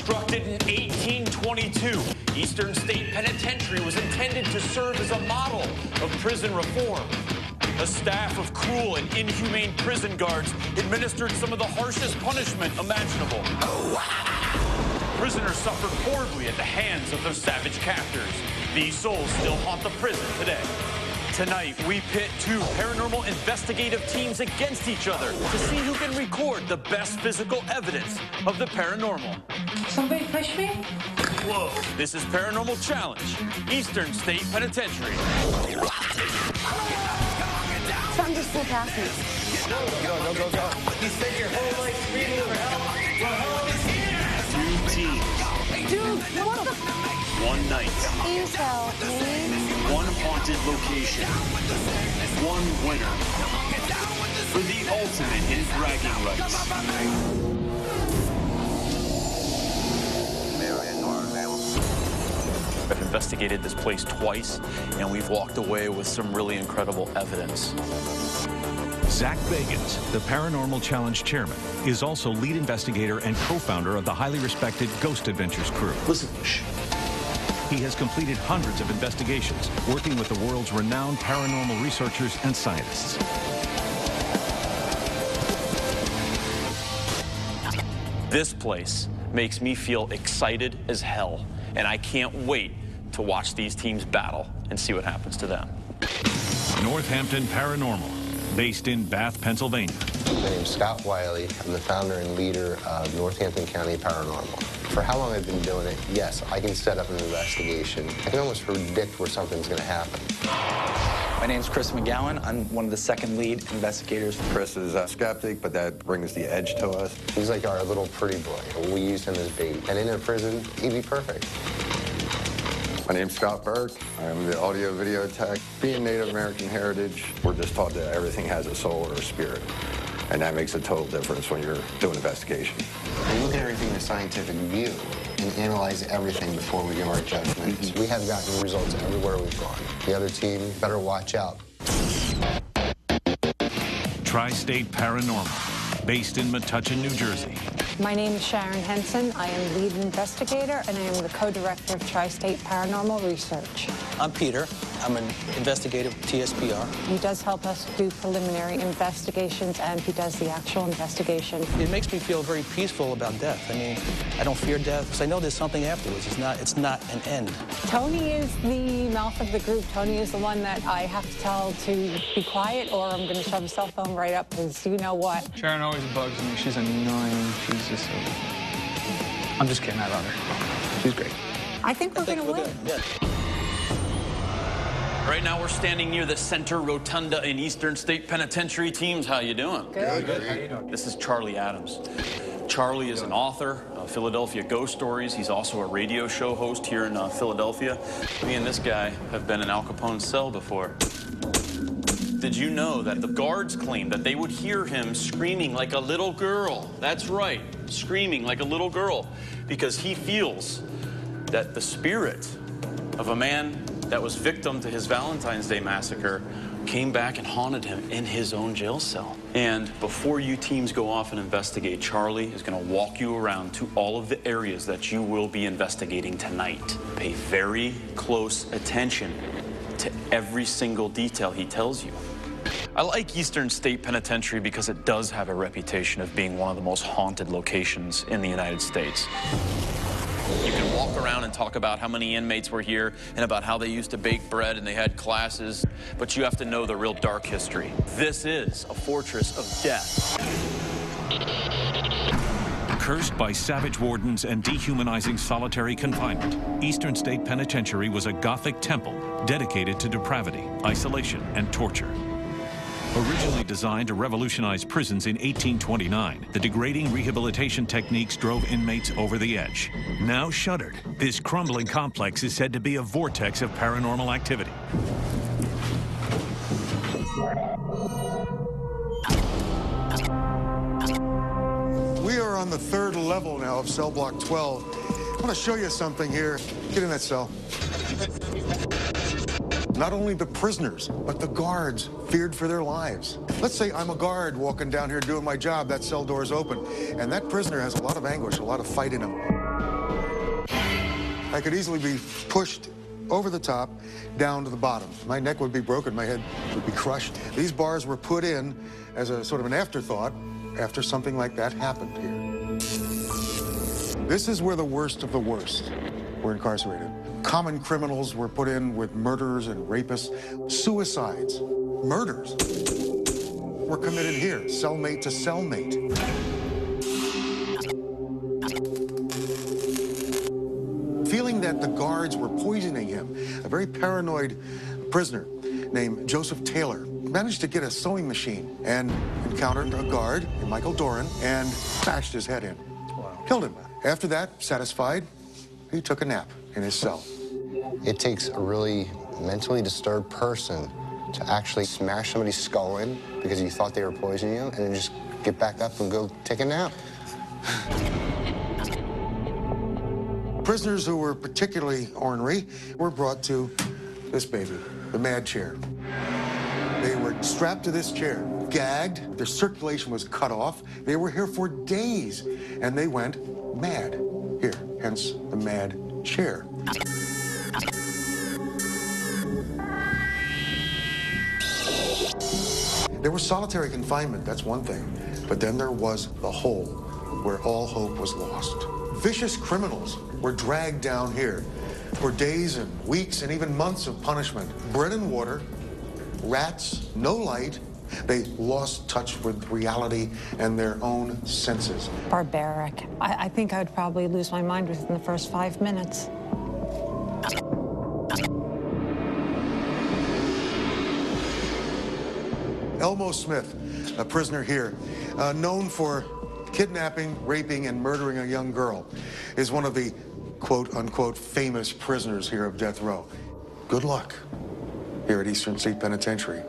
Constructed in 1822, Eastern State Penitentiary was intended to serve as a model of prison reform. A staff of cruel and inhumane prison guards administered some of the harshest punishment imaginable. Prisoners suffered horribly at the hands of their savage captors. These souls still haunt the prison today. Tonight, we pit two paranormal investigative teams against each other to see who can record the best physical evidence of the paranormal. Somebody push me? Whoa. This is Paranormal Challenge, Eastern State Penitentiary. Something just flew past me. Go. You spent your whole life screaming for help. Well, help is here. Two teams. Dude, what the? One night. Please help me. One haunted location. One winner. For the ultimate in bragging rights. I've investigated this place twice, and we've walked away with some really incredible evidence. Zach Bagans, the Paranormal Challenge chairman, is also lead investigator and co-founder of the highly respected Ghost Adventures crew. Listen, shh. He has completed hundreds of investigations, working with the world's renowned paranormal researchers and scientists. This place makes me feel excited as hell, and I can't wait to watch these teams battle and see what happens to them. Northampton Paranormal, based in Bath, Pennsylvania. My name's Scott Wiley. I'm the founder and leader of Northampton County Paranormal. For how long I've been doing it, yes, I can set up an investigation. I can almost predict where something's going to happen. My name's Chris McGowan. I'm one of the second lead investigators. Chris is a skeptic, but that brings the edge to us. He's like our little pretty boy. We use him as bait. And in a prison, he'd be perfect. My name's Scott Burke. I'm the audio-video tech. Being Native American heritage, we're just taught that everything has a soul or a spirit. And that makes a total difference when you're doing investigation. We look at everything in a scientific view and analyze everything before we give our judgments. We have gotten results everywhere we've gone. The other team better watch out. Tri-State Paranormal, based in Metuchen, New Jersey. My name is Sharon Henson. I am lead investigator, and I am the co-director of Tri-State Paranormal Research. I'm Peter. I'm an investigator with TSPR. He does help us do preliminary investigations, and he does the actual investigation. It makes me feel very peaceful about death. I mean, I don't fear death because I know there's something afterwards. It's not an end. Tony is the mouth of the group. Tony is the one that I have to tell to be quiet, or I'm going to shove a cell phone right up, because you know what. Sharon always bugs me. She's annoying. She's just I'm just kidding. I love her. She's great. I think we're going to win. Yeah. Right now, we're standing near the center rotunda in Eastern State Penitentiary. Teams, how you doing? Good. Good. How you doing? This is Charlie Adams. Charlie is an author of Philadelphia Ghost Stories. He's also a radio show host here in Philadelphia. Me and this guy have been in Al Capone's cell before. Did you know that the guards claim that they would hear him screaming like a little girl? That's right, screaming like a little girl, because he feels that the spirit of a man that was victim to his Valentine's Day massacre came back and haunted him in his own jail cell. And before you teams go off and investigate, Charlie is going to walk you around to all of the areas that you will be investigating tonight. Pay very close attention to every single detail he tells you. I like Eastern State Penitentiary because it does have a reputation of being one of the most haunted locations in the United States. You can walk around and talk about how many inmates were here and about how they used to bake bread and they had classes, but you have to know the real dark history. This is a fortress of death. Cursed by savage wardens and dehumanizing solitary confinement, Eastern State Penitentiary was a Gothic temple dedicated to depravity, isolation, and torture. Originally designed to revolutionize prisons in 1829, the degrading rehabilitation techniques drove inmates over the edge. Now shuttered, this crumbling complex is said to be a vortex of paranormal activity. We are on the third level now of cell block 12. I want to show you something here. Get in that cell. Not only the prisoners, but the guards feared for their lives. Let's say I'm a guard walking down here doing my job, that cell door is open, and that prisoner has a lot of anguish, a lot of fight in him. I could easily be pushed over the top, down to the bottom. My neck would be broken, my head would be crushed. These bars were put in as a sort of an afterthought after something like that happened here. This is where the worst of the worst were incarcerated. Common criminals were put in with murderers and rapists. Suicides, murders were committed here, cellmate to cellmate. Feeling that the guards were poisoning him, a very paranoid prisoner named Joseph Taylor managed to get a sewing machine and encountered a guard, Michael Doran, and bashed his head in. Wow. Killed him. After that, satisfied, he took a nap in his cell. It takes a really mentally disturbed person to actually smash somebody's skull in because you thought they were poisoning you and then just get back up and go take a nap. Prisoners who were particularly ornery were brought to this baby, the mad chair. They were strapped to this chair, gagged, their circulation was cut off. They were here for days, and they went mad here, hence the mad chair. There was solitary confinement, that's one thing, but then there was the hole where all hope was lost. Vicious criminals were dragged down here for days and weeks and even months of punishment. Bread and water, rats, no light. They lost touch with reality and their own senses. Barbaric. I think I would probably lose my mind within the first 5 minutes. Elmo Smith, a prisoner here, known for kidnapping, raping, and murdering a young girl, is one of the quote-unquote famous prisoners here of death row. Good luck here at Eastern State Penitentiary.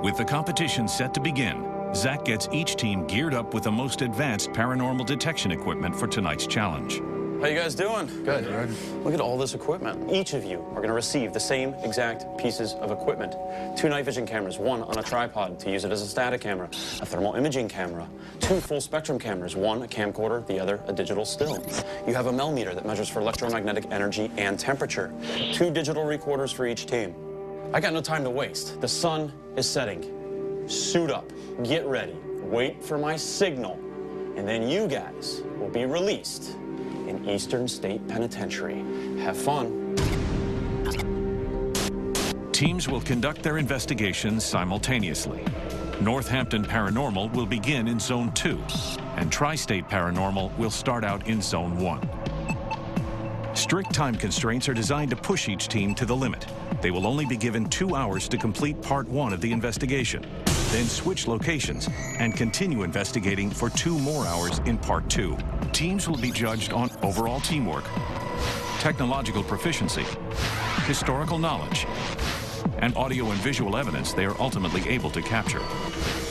With the competition set to begin, Zach gets each team geared up with the most advanced paranormal detection equipment for tonight's challenge. How you guys doing? Good. Look at all this equipment. Each of you are going to receive the same exact pieces of equipment. 2 night vision cameras, 1 on a tripod to use it as a static camera, a thermal imaging camera, 2 full spectrum cameras, 1 a camcorder, the other a digital still. You have a meter that measures for electromagnetic energy and temperature, 2 digital recorders for each team. I got no time to waste. The sun is setting. Suit up, get ready, wait for my signal, and then you guys will be released in Eastern State Penitentiary. Have fun. Teams will conduct their investigations simultaneously. Northampton Paranormal will begin in Zone 2, and Tri-State Paranormal will start out in Zone 1. Strict time constraints are designed to push each team to the limit. They will only be given 2 hours to complete Part 1 of the investigation, then switch locations and continue investigating for 2 more hours in Part 2. Teams will be judged on overall teamwork, technological proficiency, historical knowledge, and audio and visual evidence they are ultimately able to capture.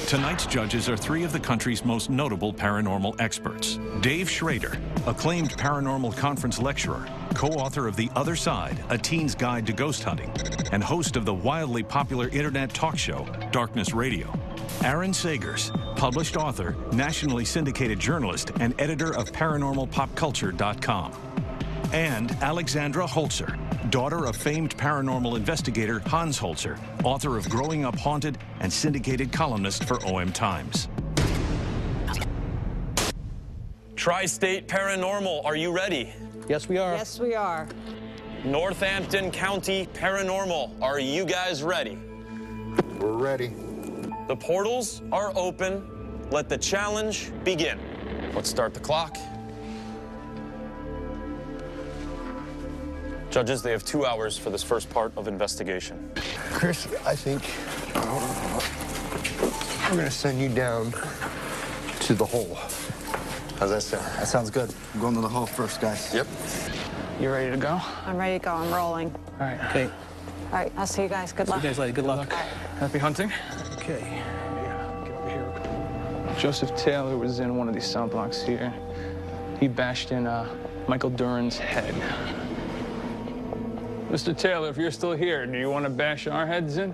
Tonight's judges are 3 of the country's most notable paranormal experts. Dave Schrader, acclaimed paranormal conference lecturer, co-author of The Other Side, A Teen's Guide to Ghost Hunting, and host of the wildly popular internet talk show, Darkness Radio. Aaron Sagers, published author, nationally syndicated journalist, and editor of ParanormalPopCulture.com. And Alexandra Holzer, daughter of famed paranormal investigator Hans Holzer, author of Growing Up Haunted and syndicated columnist for OM Times. Tri-State Paranormal, are you ready? Yes, we are. Yes, we are. Northampton County Paranormal, are you guys ready? We're ready. The portals are open. Let the challenge begin. Let's start the clock. Judges, they have 2 hours for this first part of investigation. Chris, I think we're going to send you down to the hole. How's that sound? That sounds good. I'm going to the hole first, guys. Yep. You ready to go? I'm ready to go. I'm rolling. All right. Okay. All right, I'll see you guys. Good luck. You guys later. Good luck. Happy hunting. Okay. Yeah, get over here. Joseph Taylor was in one of these cell blocks here. He bashed in Michael Doran's head. Mr. Taylor, if you're still here, do you want to bash our heads in?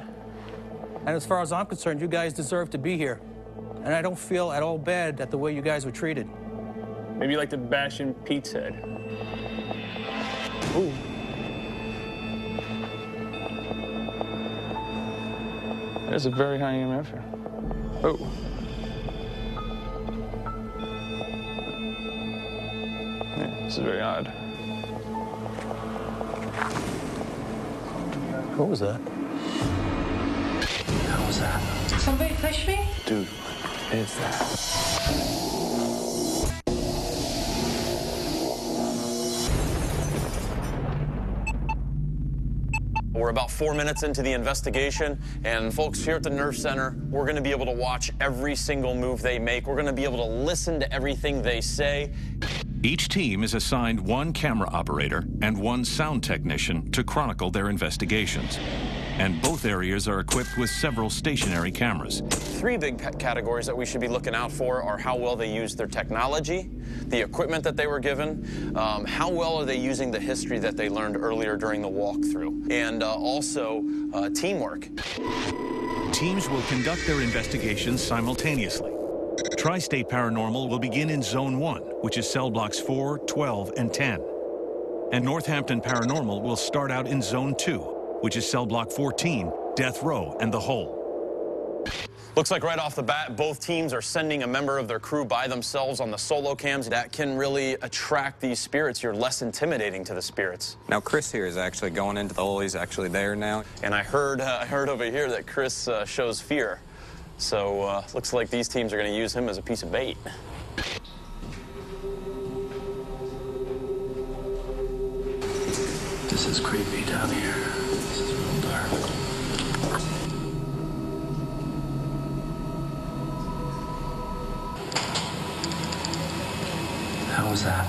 And as far as I'm concerned, you guys deserve to be here. And I don't feel at all bad at the way you guys were treated. Maybe like to bash in Pete's head. Ooh. There's a very high EMF here. Oh. Yeah, this is very odd. What was that? How was that? Somebody push me? Dude, what is that? We're about 4 minutes into the investigation, and folks, here at the Nerve Center, we're going to be able to watch every single move they make. We're going to be able to listen to everything they say. Each team is assigned one camera operator and one sound technician to chronicle their investigations. And both areas are equipped with several stationary cameras. 3 big categories that we should be looking out for are how well they use their technology, the equipment that they were given, how well are they using the history that they learned earlier during the walkthrough, and also teamwork. Teams will conduct their investigations simultaneously. Tri-State Paranormal will begin in Zone 1, which is cell blocks 4, 12, and 10. And Northampton Paranormal will start out in Zone 2, which is cell block 14, Death Row, and the Hole. Looks like right off the bat, both teams are sending a member of their crew by themselves on the solo cams. That can really attract these spirits. You're less intimidating to the spirits. Now, Chris here is actually going into the hole. He's actually there now. And I heard over here that Chris shows fear. So looks like these teams are going to use him as a piece of bait. This is creepy down here. This is real dark. How was that?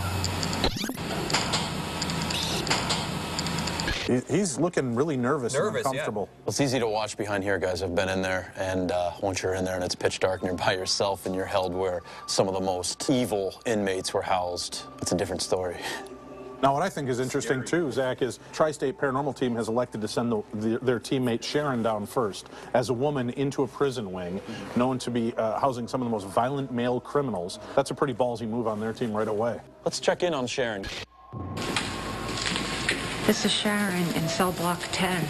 He's looking really nervous and uncomfortable. Yeah. Well, it's easy to watch behind here, guys. I've been in there, and once you're in there and it's pitch dark and you're by yourself and you're held where some of the most evil inmates were housed, it's a different story. Now, what I think is interesting, too, Zach, is Tri-State Paranormal Team has elected to send their teammate Sharon down first as a woman into a prison wing, known to be housing some of the most violent male criminals. That's a pretty ballsy move on their team right away. Let's check in on Sharon. This is Sharon in cell block 10.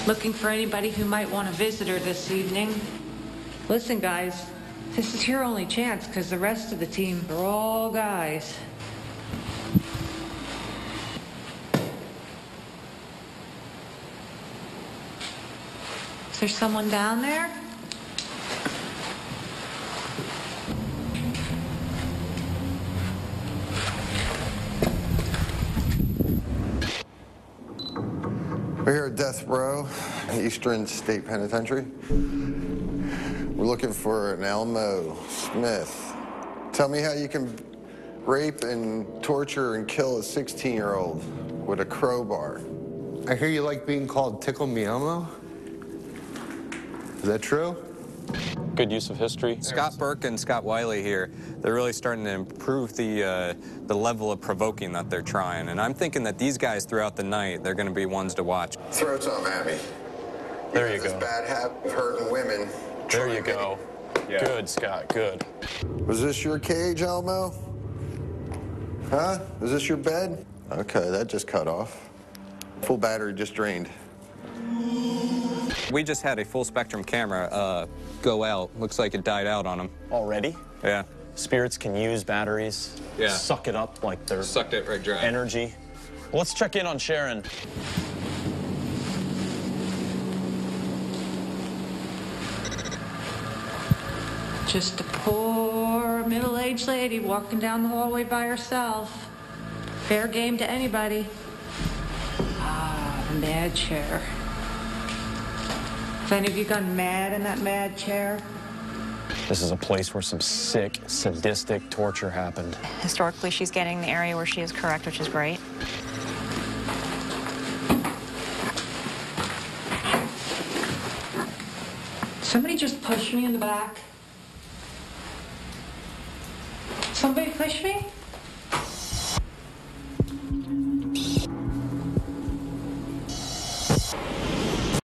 Looking for anybody who might want a visitor this evening. Listen, guys, this is your only chance because the rest of the team are all guys. Is there someone down there? We're here at Death Row, Eastern State Penitentiary. We're looking for an Elmo Smith. Tell me how you can rape and torture and kill a 16-year-old with a crowbar. I hear you like being called Tickle Me Elmo. Is that true? Good use of history. Scott Burke and Scott Wiley here, they're really starting to improve the level of provoking that they're trying. And I'm thinking that these guys throughout the night, they're going to be ones to watch. Throw some at me. There you This go. bad habit of hurting women. There you go. Yeah. Good, Scott, good. Was this your cage, Elmo? Huh? Is this your bed? Okay, that just cut off. Full battery just drained. We just had a full spectrum camera go out. Looks like it died out on them. Already? Yeah. Spirits can use batteries, suck it up like they're sucked it right dry. Energy. Well, let's check in on Sharon. Just a poor middle-aged lady walking down the hallway by herself. Fair game to anybody. Ah, the mad chair. Have any of you gone mad in that mad chair? This is a place where some sick, sadistic torture happened. Historically, she's getting the area where she is correct, which is great. Somebody just pushed me in the back. Somebody pushed me?